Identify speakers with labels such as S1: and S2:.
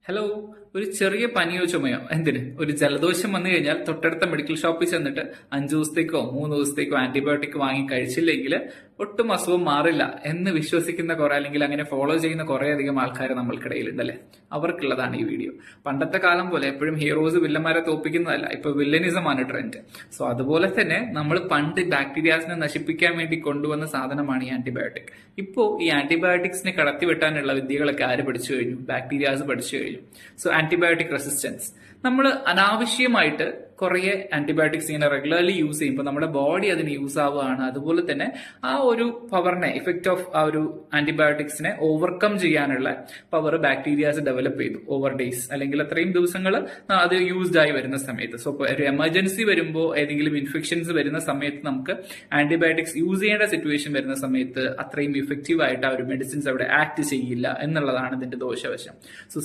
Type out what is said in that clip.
S1: Hello. ഒരു ചെറിയ പനിയോ ചുമയോ എന്തിന് ഒരു ജലദോഷം വന്നു കഴിഞ്ഞാൽ തൊട്ടടുത്ത മെഡിക്കൽ ഷോപ്പിൽ ചെന്നിട്ട് 5 ദിവസത്തേക്കോ 3 ദിവസത്തേക്കോ ആന്റിബയോട്ടിക് വാങ്ങി കഴിച്ചില്ലെങ്കിൽ ഒട്ടും അസുഖം മാറില്ല എന്ന് വിശ്വസിക്കുന്ന കുറെ, അല്ലെങ്കിൽ അങ്ങനെ ഫോളോ ചെയ്യുന്ന കുറെ അധികം ആൾക്കാർ നമ്മൾക്കിടയിലുണ്ടല്ലേ. അവർക്കുള്ളതാണ് ഈ വീഡിയോ. പണ്ടത്തെ കാലം പോലെ എപ്പോഴും ഹീറോസ് വില്ലന്മാരെ തോപ്പിക്കുന്നതല്ല, ഇപ്പൊ വില്ലനിസമാണ് ട്രെൻഡ്. സോ അതുപോലെ തന്നെ നമ്മൾ പണ്ട് ബാക്ടീരിയാസിനെ നശിപ്പിക്കാൻ വേണ്ടി കൊണ്ടുവന്ന സാധനമാണ് ഈ ആന്റിബയോട്ടിക്. ഇപ്പോ ഈ ആന്റിബയോട്ടിക്സിനെ കടത്തിവെട്ടാനുള്ള വിദ്യകളൊക്കെ ആര് പഠിച്ചു കഴിഞ്ഞു? ബാക്ടീരിയാസ് പഠിച്ചു കഴിഞ്ഞു. സോ ആന്റിബയോട്ടിക് റെസിസ്റ്റൻസ്, നമ്മൾ അനാവശ്യമായിട്ട് കുറെ ആന്റിബയോട്ടിക്സ് ഇങ്ങനെ റെഗുലർലി യൂസ് ചെയ്യുമ്പോൾ നമ്മുടെ ബോഡി അതിന് യൂസ് ആവുകയാണ്. അതുപോലെ തന്നെ ആ ഒരു പവറിനെ, ഇഫക്റ്റ് ഓഫ് ആ ഒരു ആന്റിബയോട്ടിക്സിനെ ഓവർകം ചെയ്യാനുള്ള പവർ ബാക്ടീരിയാസ് ഡെവലപ്പ് ചെയ്തു ഓവർ ഡേയ്സ്, അല്ലെങ്കിൽ അത്രയും ദിവസങ്ങൾ അത് യൂസ്ഡ് ആയി വരുന്ന സമയത്ത്. സോ ഒരു എമർജൻസി വരുമ്പോൾ, ഏതെങ്കിലും ഇൻഫെക്ഷൻസ് വരുന്ന സമയത്ത് നമുക്ക് ആന്റിബയോട്ടിക്സ് യൂസ് ചെയ്യേണ്ട സിറ്റുവേഷൻ വരുന്ന സമയത്ത് അത്രയും ഇഫക്റ്റീവ് ആയിട്ട് ആ ഒരു മെഡിസിൻസ് അവിടെ ആക്ട് ചെയ്യില്ല എന്നുള്ളതാണ് ഇതിന്റെ ദോഷവശം. സോ